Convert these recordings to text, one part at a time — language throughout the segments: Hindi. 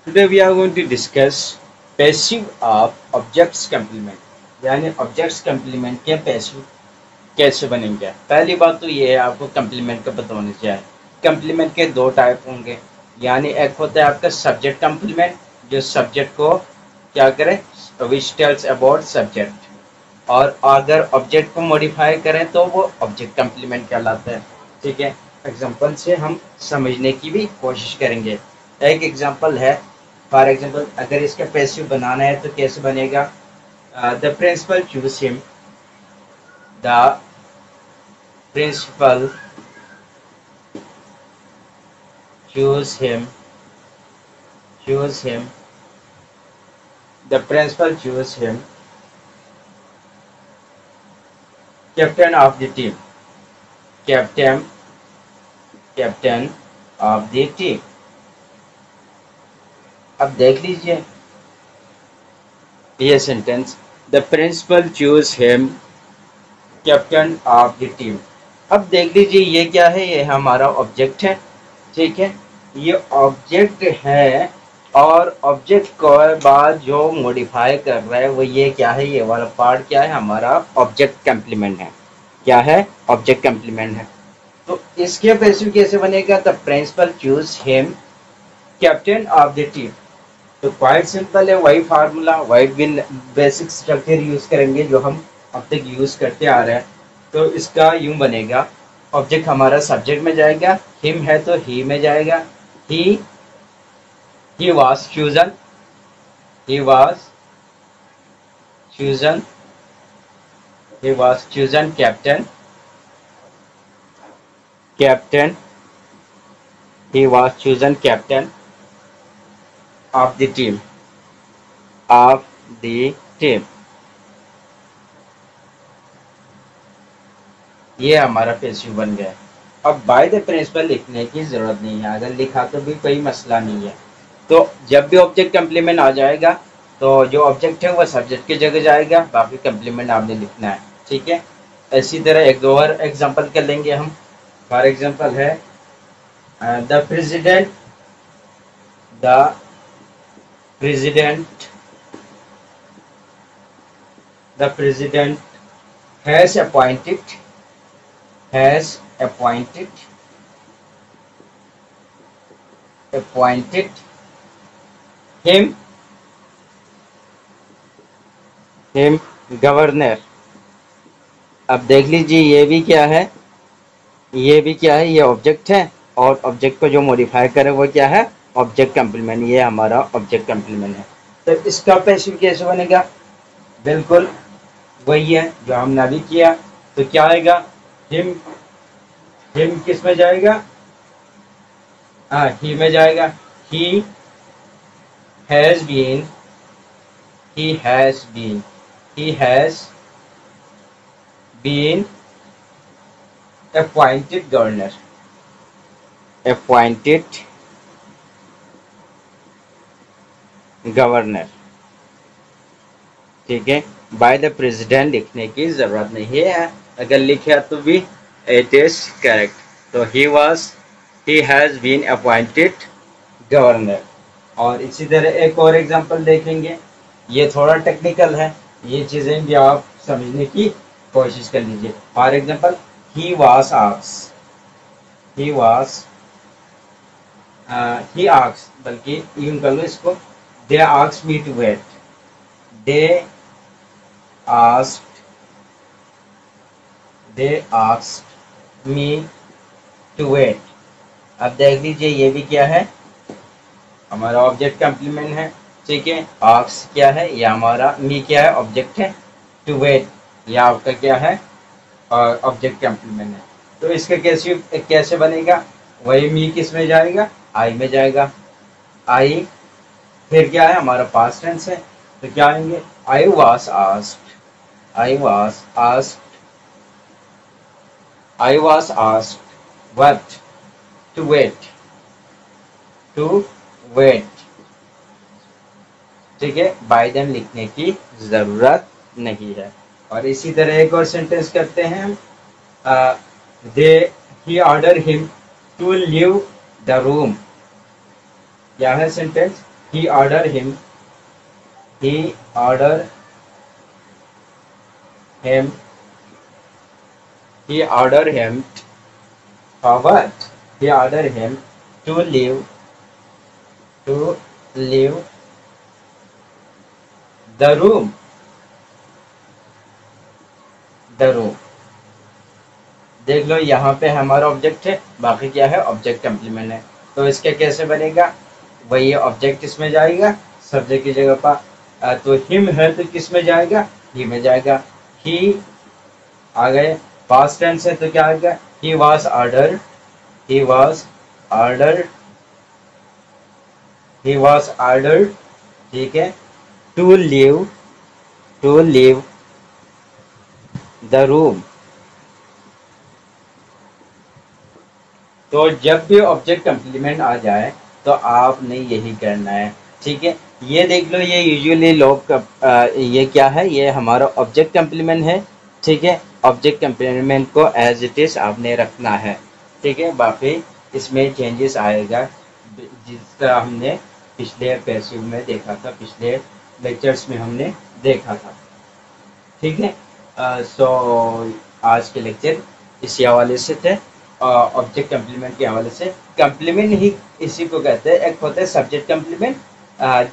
Today we are going to discuss passive of objects complement यानी objects complement के passive कैसे बनेंगे। पहली बात तो ये है आपको complement का पता होना चाहिए। complement के दो टाइप होंगे, यानी एक होता है आपका subject complement जो subject को क्या करे, which tells about subject, और अगर ऑब्जेक्ट को मॉडिफाई करें तो वो ऑब्जेक्ट कम्प्लीमेंट कहलाता है। ठीक है, एग्जांपल से हम समझने की भी कोशिश करेंगे। एक एग्जांपल है, फॉर एग्जांपल अगर इसका पैसिव बनाना है तो कैसे बनेगा। The principal choose him, the principal choose him, choose him, the principal choose him captain of the team, captain captain of the team. अब देख लीजिए ये sentence, the principal choose him captain of the team. अब देख लीजिए ये क्या है, ये हमारा ऑब्जेक्ट है। ठीक है, ये ऑब्जेक्ट है और ऑब्जेक्ट के बाद जो मॉडिफाई कर रहा है वो ये क्या है, ये वाला पार्ट क्या है, हमारा ऑब्जेक्ट कम्प्लीमेंट है। क्या है, ऑब्जेक्ट कम्प्लीमेंट है। तो इसके पैसिव कैसे बनेगा, the principal choose him captain of the team. तो क्वाइट सिंपल है, वही फार्मूला, वही बेसिक स्ट्रक्चर यूज करेंगे जो हम अब तक यूज करते आ रहे हैं। तो इसका यूं बनेगा, ऑब्जेक्ट हमारा सब्जेक्ट में जाएगा, हिम है तो ही में जाएगा, he was chosen, he was chosen, he was chosen captain, captain, he was chosen captain of the team, of the team. ये हमारा पैसिव बन गया। अब बाय द प्रिंसिपल लिखने की जरूरत नहीं है, अगर लिखा तो भी कोई मसला नहीं है। तो जब भी ऑब्जेक्ट कम्प्लीमेंट आ जाएगा तो जो ऑब्जेक्ट है वो सब्जेक्ट की जगह जाएगा, बाकी कम्प्लीमेंट आपने लिखना है। ठीक है, इसी तरह एक दो और एग्जांपल कर लेंगे हम। फॉर एग्जांपल है, the president, the president, the president has appointed, has appointed, appointed him, him governor। अब देख लीजिए ये भी क्या है, ये भी क्या है, ये ऑब्जेक्ट है और ऑब्जेक्ट को जो मॉडिफाई करे वो क्या है, ऑब्जेक्ट कम्प्लीमेंट। ये हमारा ऑब्जेक्ट कम्प्लीमेंट है। तो इसका पैसिव कैसे बनेगा, बिल्कुल वही है जो हमने अभी किया। तो क्या आएगा, हिम, हिम किस में जाएगा, हाँ ही में जाएगा। He has been, he has been, he has been appointed governor, appointed governor। ठीक है, बाय द प्रेसिडेंट लिखने की जरूरत नहीं है, अगर लिखे तो भी इट इज करेक्ट। तो he has been appointed governor। और इसी तरह एक और एग्जांपल देखेंगे, ये थोड़ा टेक्निकल है, ये चीजें भी आप समझने की कोशिश कर लीजिए। For example, he was asked, he was, he asked, बल्कि यूं कर लो इसको, they asked me to wait, they asked, they asked me to wait. अब देख लीजिए ये भी क्या है, हमारा ऑब्जेक्ट कम्प्लीमेंट है। ठीक है, आस्क क्या है, या हमारा मी क्या है, ऑब्जेक्ट है, टू वेट या आपका क्या है, ऑब्जेक्ट कम्प्लीमेंट है। तो इसका कैसे बनेगा, वही मी किस में जाएगा, आई में जाएगा। आई फिर क्या है, हमारा पास्ट टेंस है, तो क्या आएंगे, I was asked, I was asked, I was asked what, to wait, to wait. ठीक है, बाय देम लिखने की जरूरत नहीं है। और इसी तरह एक और सेंटेंस करते हैं हम, they he order him to leave the room. क्या है sentence, he order him he order him he order him for what? He order him to leave the room देख लो यहाँ पे हमारा ऑब्जेक्ट है, बाकी क्या है ऑब्जेक्ट कम्प्लीमेंट है। तो इसके कैसे बनेगा, वही ऑब्जेक्ट इसमें जाएगा सब्जेक्ट की जगह पर। तो हिम है तो किस में जाएगा, ही में जाएगा। ही आ गए, पास्ट टेंस है तो क्या आएगा, ही वाज ऑर्डर ठीक है, टू लीव द रूम। तो जब भी ऑब्जेक्ट कम्प्लीमेंट आ जाए तो आपने यही करना है, ठीक है। ये देख लो, ये यूजुअली लोग ये क्या है, ये हमारा ऑब्जेक्ट कम्प्लीमेंट है, ठीक है। ऑब्जेक्ट कम्प्लीमेंट को एज इट इज आपने रखना है, ठीक है। बाकी इसमें चेंजेस आएगा जिस तरह हमने पिछले पैसिव में देखा था, पिछले लेक्चर्स में हमने देखा था, ठीक है। सो आज के लेक्चर इसी हवाले से थे, ऑब्जेक्ट कम्प्लीमेंट के हवाले से। कम्प्लीमेंट ही इसी को कहते हैं, एक होता है सब्जेक्ट कम्प्लीमेंट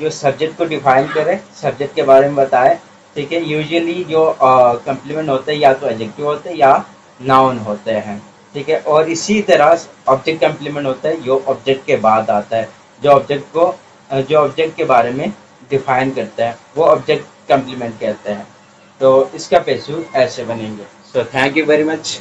जो सब्जेक्ट को डिफाइन करे, सब्जेक्ट के बारे में बताए, ठीक है। यूजुअली जो कम्प्लीमेंट होते हैं या तो एडजेक्टिव होते हैं या नाउन होते हैं, ठीक है। और इसी तरह ऑब्जेक्ट कम्प्लीमेंट होता है जो ऑब्जेक्ट के बाद आता है, जो ऑब्जेक्ट के बारे में डिफाइन करता है, वो ऑब्जेक्ट कम्प्लीमेंट कहते हैं। तो इसका पैसिव ऐसे बनेंगे। So thank you very much.